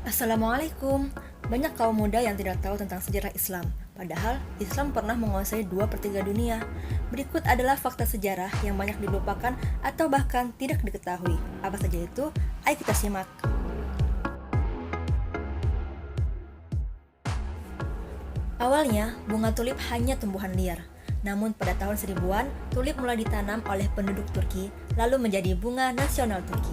Assalamualaikum. Banyak kaum muda yang tidak tahu tentang sejarah Islam. Padahal Islam pernah menguasai 2/3 dunia. Berikut adalah fakta sejarah yang banyak dilupakan atau bahkan tidak diketahui. Apa saja itu? Ayo kita simak. Awalnya, bunga tulip hanya tumbuhan liar. Namun pada tahun 1000-an, tulip mulai ditanam oleh penduduk Turki, lalu menjadi bunga nasional Turki.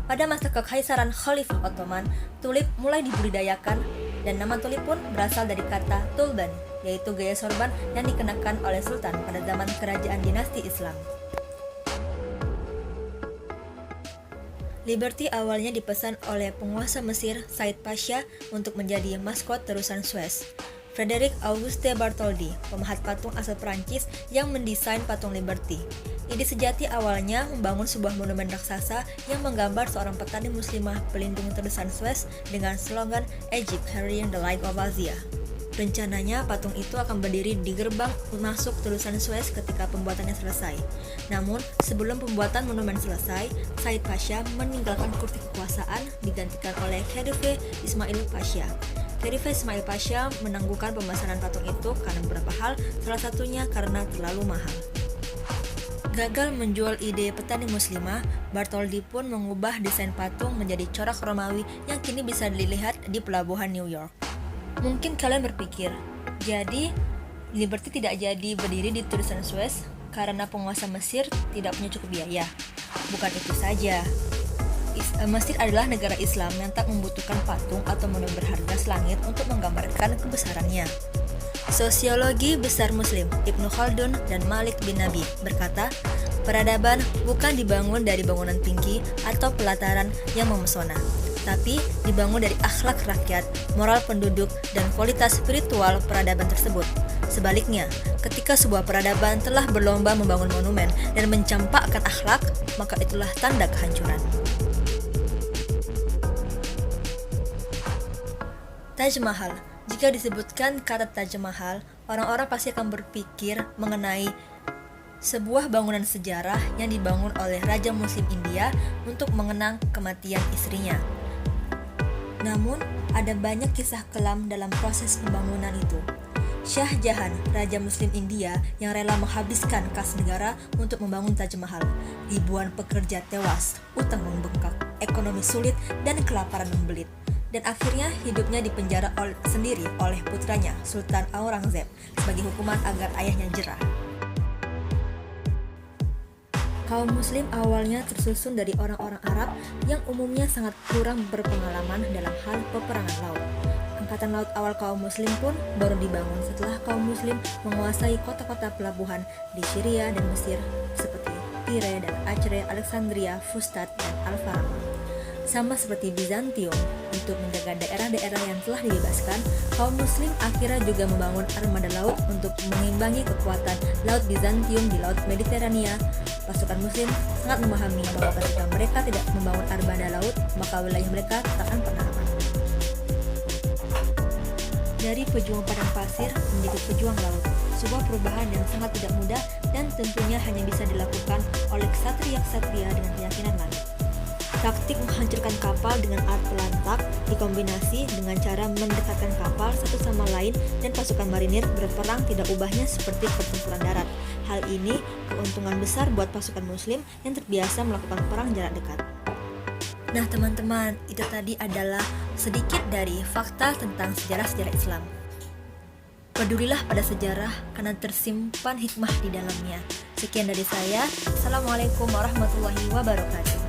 Pada masa kekaisaran Khalifah Ottoman, tulip mulai dibudidayakan dan nama tulip pun berasal dari kata tulban, yaitu gaya sorban yang dikenakan oleh sultan pada zaman kerajaan dinasti Islam. Liberty awalnya dipesan oleh penguasa Mesir Said Pasha untuk menjadi maskot terusan Suez. Frederick Auguste Bartholdi, pemahat patung asal Prancis yang mendesain patung Liberty. Ide sejati awalnya membangun sebuah monumen raksasa yang menggambar seorang petani muslimah pelindung terusan Suez dengan slogan Egypt Carrying the Light of Asia. Rencananya patung itu akan berdiri di gerbang masuk terusan Suez ketika pembuatannya selesai. Namun, sebelum pembuatan monumen selesai, Said Pasha meninggalkan kursi kekuasaan digantikan oleh Khedive Ismail Pasha. Khedive Ismail Pasha menangguhkan pemesanan patung itu karena beberapa hal, salah satunya karena terlalu mahal. Gagal menjual ide petani muslimah, Bartholdi pun mengubah desain patung menjadi corak Romawi yang kini bisa dilihat di pelabuhan New York. Mungkin kalian berpikir, jadi Liberty tidak jadi berdiri di terusan Suez karena penguasa Mesir tidak punya cukup biaya. Bukan itu saja. Mesir adalah negara Islam yang tak membutuhkan patung atau monumen berharga selangit untuk menggambarkan kebesarannya. Sosiologi besar Muslim Ibnu Khaldun dan Malik bin Nabi berkata, peradaban bukan dibangun dari bangunan tinggi atau pelataran yang memesona, tapi dibangun dari akhlak rakyat, moral penduduk, dan kualitas spiritual peradaban tersebut. Sebaliknya, ketika sebuah peradaban telah berlomba membangun monumen dan mencampakkan akhlak, maka itulah tanda kehancuran. Taj Mahal. Jika disebutkan kata Taj Mahal, orang-orang pasti akan berpikir mengenai sebuah bangunan sejarah yang dibangun oleh Raja Muslim India untuk mengenang kematian istrinya. Namun, ada banyak kisah kelam dalam proses pembangunan itu. Shah Jahan, Raja Muslim India yang rela menghabiskan kas negara untuk membangun Taj Mahal. Ribuan pekerja tewas, utang membengkak, ekonomi sulit, dan kelaparan membelit. Dan akhirnya hidupnya dipenjara sendiri oleh putranya, Sultan Aurangzeb, sebagai hukuman agar ayahnya jerah. Kaum muslim awalnya tersusun dari orang-orang Arab yang umumnya sangat kurang berpengalaman dalam hal peperangan laut. Angkatan laut awal kaum muslim pun baru dibangun setelah kaum muslim menguasai kota-kota pelabuhan di Syria dan Mesir seperti Tyre dan Acre, Alexandria, Fustat, dan Al-Farama. Sama seperti Bizantium, untuk menjaga daerah-daerah yang telah dibebaskan, kaum muslim akhirnya juga membangun armada laut untuk mengimbangi kekuatan laut Bizantium di Laut Mediterania. Pasukan muslim sangat memahami bahwa ketika mereka tidak membangun armada laut, maka wilayah mereka tak akan pernah aman. Dari pejuang padang pasir menjadi pejuang laut, sebuah perubahan yang sangat tidak mudah dan tentunya hanya bisa dilakukan oleh ksatria-ksatria dengan keyakinan langit. Taktik menghancurkan kapal dengan alat pelantak dikombinasi dengan cara mendekatkan kapal satu sama lain dan pasukan marinir berperang tidak ubahnya seperti pertempuran darat. Hal ini keuntungan besar buat pasukan muslim yang terbiasa melakukan perang jarak dekat. Nah teman-teman, itu tadi adalah sedikit dari fakta tentang sejarah-sejarah Islam. Pedulilah pada sejarah karena tersimpan hikmah di dalamnya. Sekian dari saya. Assalamualaikum warahmatullahi wabarakatuh.